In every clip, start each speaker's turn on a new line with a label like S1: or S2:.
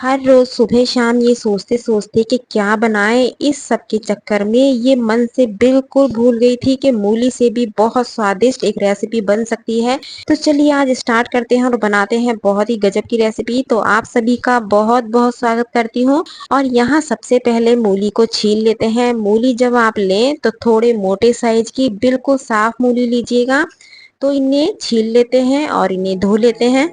S1: हर रोज सुबह शाम ये सोचते सोचते कि क्या बनाएं, इस सब के चक्कर में ये मन से बिल्कुल भूल गई थी कि मूली से भी बहुत स्वादिष्ट एक रेसिपी बन सकती है। तो चलिए आज स्टार्ट करते हैं और बनाते हैं बहुत ही गजब की रेसिपी। तो आप सभी का बहुत बहुत स्वागत करती हूँ। और यहाँ सबसे पहले मूली को छील लेते हैं। मूली जब आप लें तो थोड़े मोटे साइज की बिल्कुल साफ मूली लीजिएगा। तो इन्हें छील लेते हैं और इन्हें धो लेते हैं।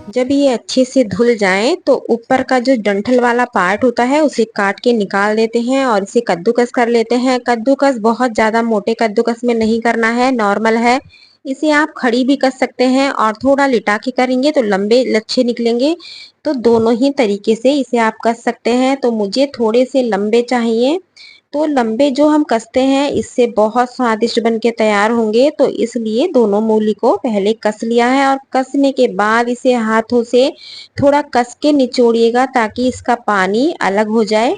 S1: जब ये अच्छे से धुल जाएं तो ऊपर का जो डंठल वाला पार्ट होता है उसे काट के निकाल देते हैं और इसे कद्दूकस कर लेते हैं। कद्दूकस बहुत ज्यादा मोटे कद्दूकस में नहीं करना है, नॉर्मल है। इसे आप खड़ी भी कर सकते हैं और थोड़ा लिटा के करेंगे तो लंबे लच्छे निकलेंगे। तो दोनों ही तरीके से इसे आप कस सकते हैं। तो मुझे थोड़े से लंबे चाहिए। तो लंबे जो हम कसते हैं इससे बहुत स्वादिष्ट बन के तैयार होंगे। तो इसलिए दोनों मूली को पहले कस लिया है और कसने के बाद इसे हाथों से थोड़ा कस के निचोड़िएगा ताकि इसका पानी अलग हो जाए।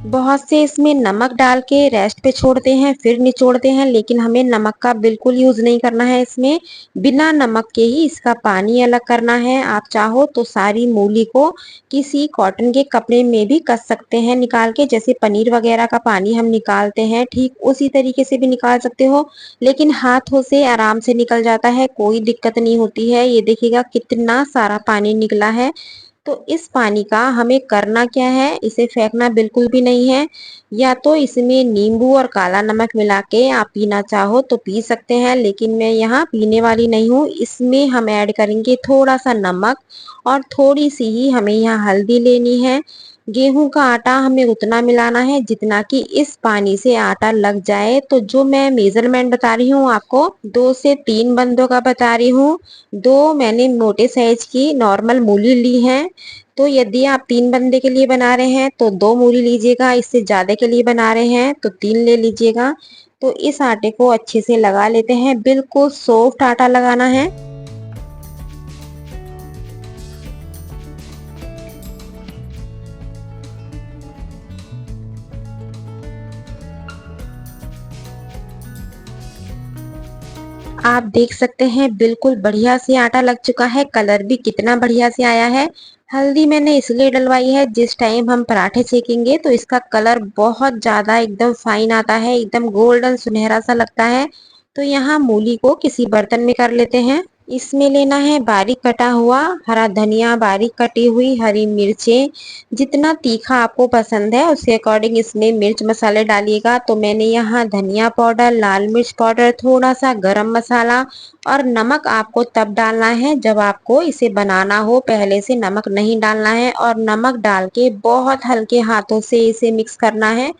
S1: बहुत से इसमें नमक डाल के रेस्ट पे छोड़ते हैं फिर निचोड़ते हैं, लेकिन हमें नमक का बिल्कुल यूज नहीं करना है। इसमें बिना नमक के ही इसका पानी अलग करना है। आप चाहो तो सारी मूली को किसी कॉटन के कपड़े में भी कस सकते हैं निकाल के, जैसे पनीर वगैरह का पानी हम निकालते हैं ठीक उसी तरीके से भी निकाल सकते हो। लेकिन हाथों से आराम से निकल जाता है, कोई दिक्कत नहीं होती है। ये देखिएगा कितना सारा पानी निकला है। तो इस पानी का हमें करना क्या है, इसे फेंकना बिल्कुल भी नहीं है। या तो इसमें नींबू और काला नमक मिला के आप पीना चाहो तो पी सकते हैं, लेकिन मैं यहाँ पीने वाली नहीं हूँ। इसमें हम ऐड करेंगे थोड़ा सा नमक और थोड़ी सी ही हमें यहाँ हल्दी लेनी है। गेहूं का आटा हमें उतना मिलाना है जितना कि इस पानी से आटा लग जाए। तो जो मैं मेजरमेंट बता रही हूँ आपको, 2 से 3 बंदों का बता रही हूँ। दो मैंने मोटे साइज की नॉर्मल मूली ली है। तो यदि आप 3 बंदे के लिए बना रहे हैं तो 2 मूली लीजिएगा, इससे ज्यादा के लिए बना रहे हैं तो 3 ले लीजिएगा। तो इस आटे को अच्छे से लगा लेते हैं, बिल्कुल सॉफ्ट आटा लगाना है। आप देख सकते हैं बिल्कुल बढ़िया से आटा लग चुका है, कलर भी कितना बढ़िया से आया है। हल्दी मैंने इसलिए डलवाई है, जिस टाइम हम पराठे सेकेंगे तो इसका कलर बहुत ज्यादा एकदम फाइन आता है, एकदम गोल्डन सुनहरा सा लगता है। तो यहाँ मूली को किसी बर्तन में कर लेते हैं। इसमें लेना है बारीक कटा हुआ हरा धनिया, बारीक कटी हुई हरी मिर्चें। जितना तीखा आपको पसंद है उसके अकॉर्डिंग इसमें मिर्च मसाले डालिएगा। तो मैंने यहाँ धनिया पाउडर, लाल मिर्च पाउडर, थोड़ा सा गरम मसाला और नमक आपको तब डालना है जब आपको इसे बनाना हो, पहले से नमक नहीं डालना है। और नमक डाल के बहुत हल्के हाथों से इसे मिक्स करना है।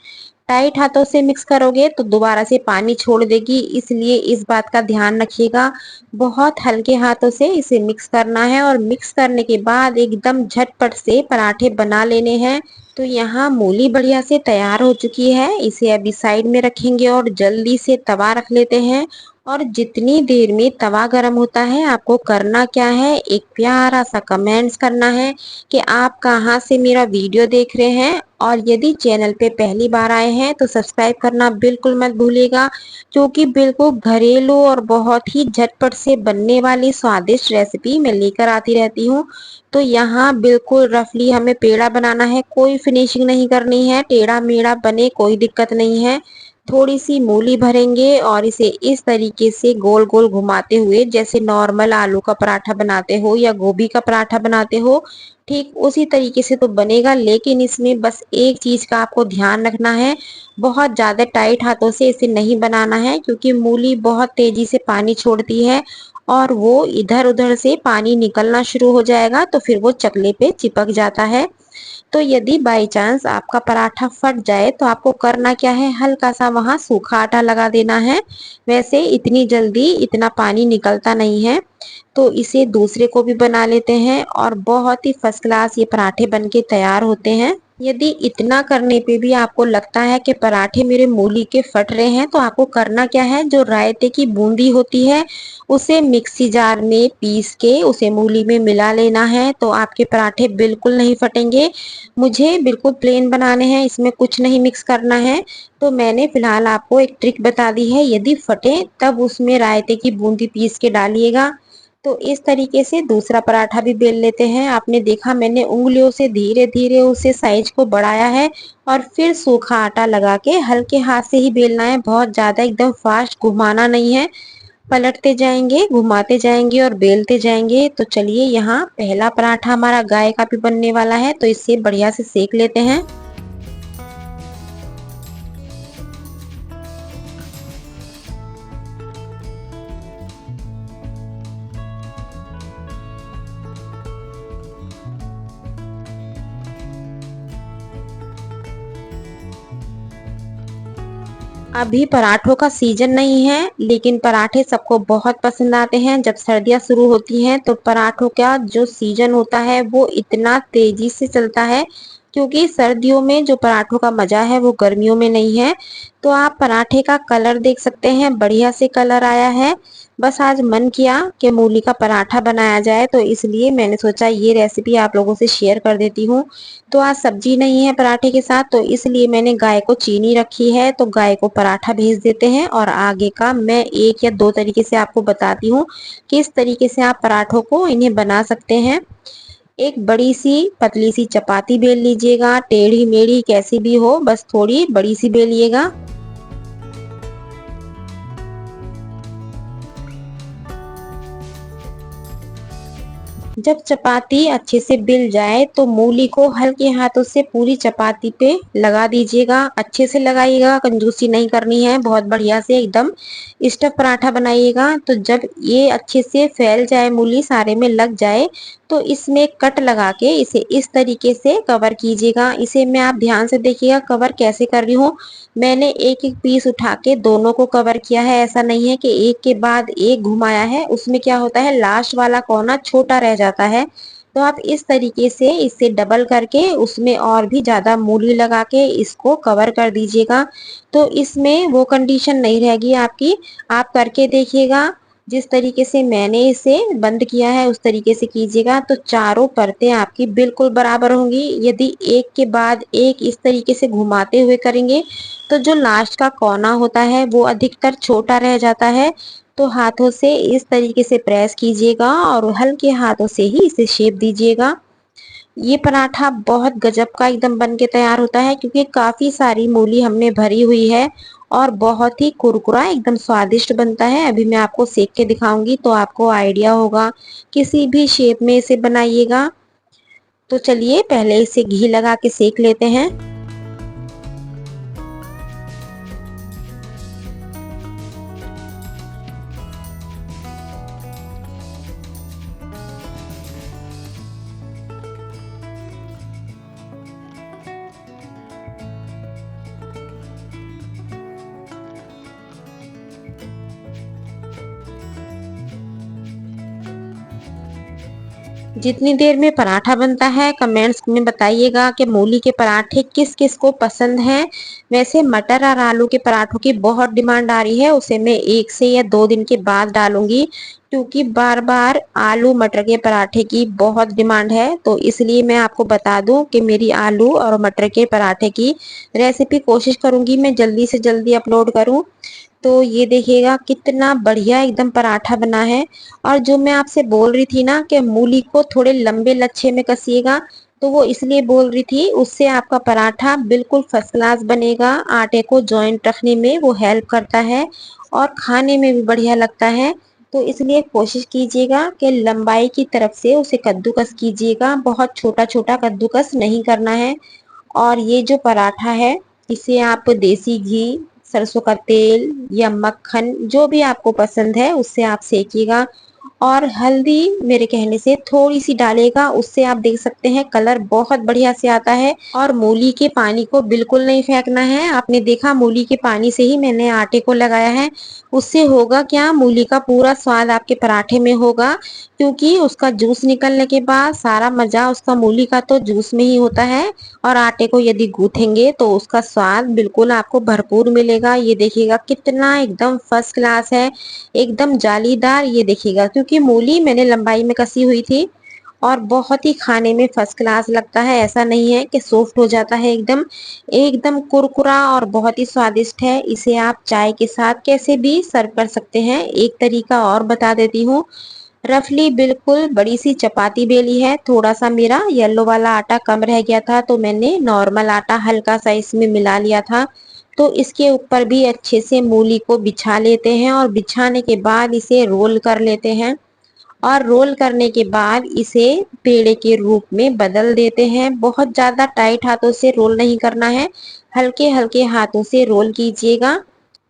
S1: टाइट हाथों से मिक्स करोगे तो दोबारा से पानी छोड़ देगी, इसलिए इस बात का ध्यान रखिएगा। बहुत हल्के हाथों से इसे मिक्स करना है और मिक्स करने के बाद एकदम झटपट से पराठे बना लेने हैं। तो यहाँ मूली बढ़िया से तैयार हो चुकी है, इसे अभी साइड में रखेंगे और जल्दी से तवा रख लेते हैं। और जितनी देर में तवा गर्म होता है आपको करना क्या है, एक प्यारा सा कमेंट्स करना है कि आप कहाँ से मेरा वीडियो देख रहे हैं। और यदि चैनल पे पहली बार आए हैं तो सब्सक्राइब करना बिल्कुल मत भूलिएगा, क्योंकि बिल्कुल घरेलू और बहुत ही झटपट से बनने वाली स्वादिष्ट रेसिपी मैं लेकर आती रहती हूँ। तो यहाँ बिल्कुल रफली हमें पेड़ा बनाना है, कोई फिनिशिंग नहीं करनी है, टेढ़ा मेढ़ा बने कोई दिक्कत नहीं है। थोड़ी सी मूली भरेंगे और इसे इस तरीके से गोल गोल घुमाते हुए, जैसे नॉर्मल आलू का पराठा बनाते हो या गोभी का पराठा बनाते हो, ठीक उसी तरीके से तो बनेगा। लेकिन इसमें बस एक चीज का आपको ध्यान रखना है, बहुत ज्यादा टाइट हाथों से इसे नहीं बनाना है, क्योंकि मूली बहुत तेजी से पानी छोड़ती है और वो इधर उधर से पानी निकलना शुरू हो जाएगा तो फिर वो चकले पे चिपक जाता है। तो यदि बाई चांस आपका पराठा फट जाए तो आपको करना क्या है, हल्का सा वहां सूखा आटा लगा देना है। वैसे इतनी जल्दी इतना पानी निकलता नहीं है। तो इसे दूसरे को भी बना लेते हैं और बहुत ही फर्स्ट क्लास ये पराठे बनके तैयार होते हैं। यदि इतना करने पे भी आपको लगता है कि पराठे मेरे मूली के फट रहे हैं, तो आपको करना क्या है, जो रायते की बूंदी होती है उसे मिक्सी जार में पीस के उसे मूली में मिला लेना है, तो आपके पराठे बिल्कुल नहीं फटेंगे। मुझे बिल्कुल प्लेन बनाने हैं, इसमें कुछ नहीं मिक्स करना है। तो मैंने फिलहाल आपको एक ट्रिक बता दी है, यदि फटे तब उसमें रायते की बूंदी पीस के डालिएगा। तो इस तरीके से दूसरा पराठा भी बेल लेते हैं। आपने देखा मैंने उंगलियों से धीरे धीरे उसे साइज को बढ़ाया है और फिर सूखा आटा लगा के हल्के हाथ से ही बेलना है, बहुत ज्यादा एकदम फास्ट घुमाना नहीं है। पलटते जाएंगे, घुमाते जाएंगे और बेलते जाएंगे। तो चलिए, यहाँ पहला पराठा हमारा गाय का भी बनने वाला है, तो इसे बढ़िया से सेक लेते हैं। अभी पराठों का सीजन नहीं है, लेकिन पराठे सबको बहुत पसंद आते हैं। जब सर्दियां शुरू होती हैं तो पराठों का जो सीजन होता है वो इतना तेजी से चलता है, क्योंकि सर्दियों में जो पराठों का मजा है वो गर्मियों में नहीं है। तो आप पराठे का कलर देख सकते हैं, बढ़िया से कलर आया है। बस आज मन किया कि मूली का पराठा बनाया जाए, तो इसलिए मैंने सोचा ये रेसिपी आप लोगों से शेयर कर देती हूँ। तो आज सब्जी नहीं है पराठे के साथ, तो इसलिए मैंने गाय को चीनी रखी है, तो गाय को पराठा भेज देते हैं और आगे का मैं एक या दो तरीके से आपको बताती हूँ किस तरीके से आप पराठों को इन्हें बना सकते हैं। एक बड़ी सी पतली सी चपाती बेल लीजिएगा, टेढ़ी मेढ़ी कैसी भी हो, बस थोड़ी बड़ी सी बेलिएगा। जब चपाती अच्छे से बिल जाए तो मूली को हल्के हाथों से पूरी चपाती पे लगा दीजिएगा, अच्छे से लगाइएगा, कंजूसी नहीं करनी है, बहुत बढ़िया से एकदम स्टफ पराठा बनाइएगा। तो जब ये अच्छे से फैल जाए, मूली सारे में लग जाए, तो इसमें कट लगा के इसे इस तरीके से कवर कीजिएगा। इसे मैं आप ध्यान से देखिएगा कवर कैसे कर रही हूँ। मैंने एक एक पीस उठा के दोनों को कवर किया है, ऐसा नहीं है कि एक के बाद एक घुमाया है, उसमें क्या होता है लास्ट वाला कोना छोटा रह जाता है। तो आप इस तरीके से इसे डबल करके उसमें और भी ज्यादा मूली लगा के इसको कवर कर दीजिएगा। तो इसमें वो कंडीशन नहीं रहेगी आपकी, आप करके देखिएगा। जिस तरीके से मैंने इसे बंद किया है उस तरीके से कीजिएगा, तो चारों परतें आपकी बिल्कुल बराबर होंगी। यदि एक के बाद एक इस तरीके से घुमाते हुए करेंगे तो जो लास्ट का कोना होता है वो अधिकतर छोटा रह जाता है। तो हाथों से इस तरीके से प्रेस कीजिएगा और हल्के हाथों से ही इसे शेप दीजिएगा। ये पराठा बहुत गजब का एकदम बन के तैयार होता है, क्योंकि काफी सारी मूली हमने भरी हुई है और बहुत ही कुरकुरा एकदम स्वादिष्ट बनता है। अभी मैं आपको सेक के दिखाऊंगी तो आपको आइडिया होगा। किसी भी शेप में इसे बनाइएगा। तो चलिए पहले इसे घी लगा के सेक लेते हैं। जितनी देर में पराठा बनता है कमेंट्स में बताइएगा कि मूली के पराठे किस किस को पसंद हैं। वैसे मटर और आलू के पराठों की बहुत डिमांड आ रही है, उसे मैं 1 से या 2 दिन के बाद डालूंगी, क्योंकि बार बार आलू मटर के पराठे की बहुत डिमांड है। तो इसलिए मैं आपको बता दूं कि मेरी आलू और मटर के पराठे की रेसिपी कोशिश करूंगी मैं जल्दी से जल्दी अपलोड करूं। तो ये देखिएगा कितना बढ़िया एकदम पराठा बना है। और जो मैं आपसे बोल रही थी ना कि मूली को थोड़े लंबे लच्छे में कसिएगा, तो वो इसलिए बोल रही थी, उससे आपका पराठा बिल्कुल फर्स्ट क्लास बनेगा। आटे को जॉइंट रखने में वो हेल्प करता है और खाने में भी बढ़िया लगता है। तो इसलिए कोशिश कीजिएगा कि लंबाई की तरफ से उसे कद्दूकस कीजिएगा, बहुत छोटा छोटा कद्दूकस नहीं करना है। और ये जो पराठा है, इसे आप देसी घी, सरसों का तेल या मक्खन, जो भी आपको पसंद है उससे आप सेकिएगा। और हल्दी मेरे कहने से थोड़ी सी डालेगा, उससे आप देख सकते हैं कलर बहुत बढ़िया से आता है। और मूली के पानी को बिल्कुल नहीं फेंकना है। आपने देखा मूली के पानी से ही मैंने आटे को लगाया है। उससे होगा क्या, मूली का पूरा स्वाद आपके पराठे में होगा, क्योंकि उसका जूस निकलने के बाद सारा मजा उसका मूली का तो जूस में ही होता है। और आटे को यदि गूथेंगे तो उसका स्वाद बिल्कुल आपको भरपूर मिलेगा। ये देखिएगा कितना एकदम फर्स्ट क्लास है, एकदम जालीदार। ये देखिएगा, क्योंकि मूली मैंने लंबाई में कसी हुई थी और बहुत ही खाने में फर्स्ट क्लास लगता है। ऐसा नहीं है कि सॉफ्ट हो जाता है, एकदम एकदम कुरकुरा और बहुत ही स्वादिष्ट है। इसे आप चाय के साथ कैसे भी सर्व कर सकते हैं। एक तरीका और बता देती हूँ। रफली बिल्कुल बड़ी सी चपाती बेली है, थोड़ा सा मेरा येलो वाला आटा कम रह गया था तो मैंने नॉर्मल आटा हल्का सा इसमें मिला लिया था। तो इसके ऊपर भी अच्छे से मूली को बिछा लेते हैं और बिछाने के बाद इसे रोल कर लेते हैं। और रोल करने के बाद इसे पेड़े के रूप में बदल देते हैं। बहुत ज्यादा टाइट हाथों से रोल नहीं करना है, हल्के हल्के हाथों से रोल कीजिएगा।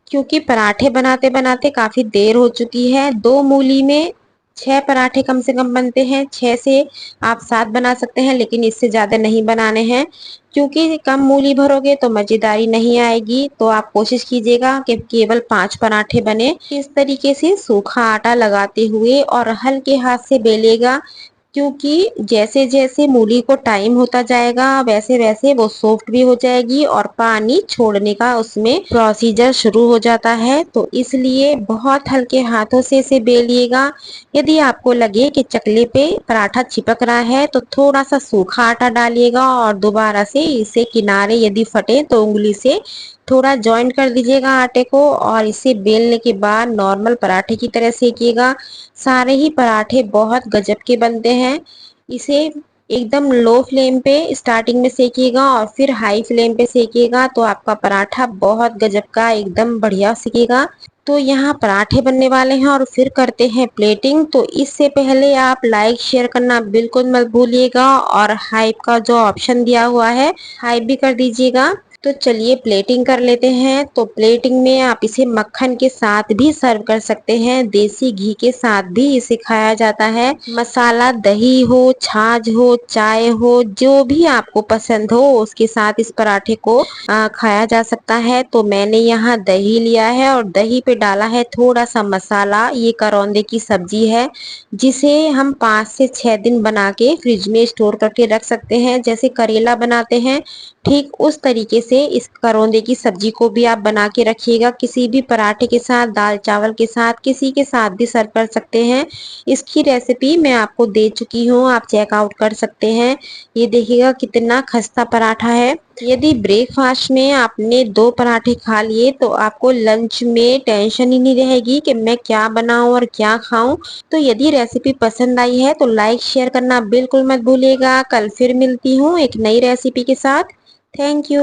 S1: क्योंकि पराठे बनाते बनाते काफी देर हो चुकी है। 2 मूली में 6 पराठे कम से कम बनते हैं, 6 से आप 7 बना सकते हैं, लेकिन इससे ज्यादा नहीं बनाने हैं। क्योंकि कम मूली भरोगे तो मजेदारी नहीं आएगी। तो आप कोशिश कीजिएगा कि केवल 5 पराठे बने। इस तरीके से सूखा आटा लगाते हुए और हल्के हाथ से बेलेगा, क्योंकि जैसे जैसे मूली को टाइम होता जाएगा वैसे वैसे वो सॉफ्ट भी हो जाएगी और पानी छोड़ने का उसमें प्रोसीजर शुरू हो जाता है। तो इसलिए बहुत हल्के हाथों से इसे बेलिएगा। यदि आपको लगे कि चकले पे पराठा चिपक रहा है तो थोड़ा सा सूखा आटा डालिएगा और दोबारा से इसे किनारे यदि फटे तो उंगली से थोड़ा जॉइंट कर दीजिएगा आटे को और इसे बेलने के बाद नॉर्मल पराठे की तरह सेकिएगा। सारे ही पराठे बहुत गजब के बनते हैं। इसे एकदम लो फ्लेम पे स्टार्टिंग में सेकिएगा और फिर हाई फ्लेम पे सेकिएगा तो आपका पराठा बहुत गजब का एकदम बढ़िया सेकेगा। तो यहाँ पराठे बनने वाले हैं और फिर करते हैं प्लेटिंग। तो इससे पहले आप लाइक शेयर करना बिल्कुल मत भूलिएगा और हाइप का जो ऑप्शन दिया हुआ है हाइप भी कर दीजिएगा। तो चलिए प्लेटिंग कर लेते हैं। तो प्लेटिंग में आप इसे मक्खन के साथ भी सर्व कर सकते हैं, देसी घी के साथ भी इसे खाया जाता है। मसाला दही हो, छाछ हो, चाय हो, जो भी आपको पसंद हो उसके साथ इस पराठे को खाया जा सकता है। तो मैंने यहाँ दही लिया है और दही पे डाला है थोड़ा सा मसाला। ये करौंदे की सब्जी है जिसे हम 5 से 6 दिन बना के फ्रिज में स्टोर करके रख सकते हैं। जैसे करेला बनाते हैं ठीक उस तरीके से इस करौंदे की सब्जी को भी आप बना के रखिएगा। किसी भी पराठे के साथ, दाल चावल के साथ, किसी के साथ भी सर्व कर सकते हैं। इसकी रेसिपी मैं आपको दे चुकी हूँ, आप चेकआउट कर सकते हैं। ये देखिएगा कितना खस्ता पराठा है। यदि ब्रेकफास्ट में आपने 2 पराठे खा लिए तो आपको लंच में टेंशन ही नहीं रहेगी कि मैं क्या बनाऊं और क्या खाऊं। तो यदि रेसिपी पसंद आई है तो लाइक शेयर करना बिल्कुल मत भूलिएगा। कल फिर मिलती हूँ एक नई रेसिपी के साथ। Thank you.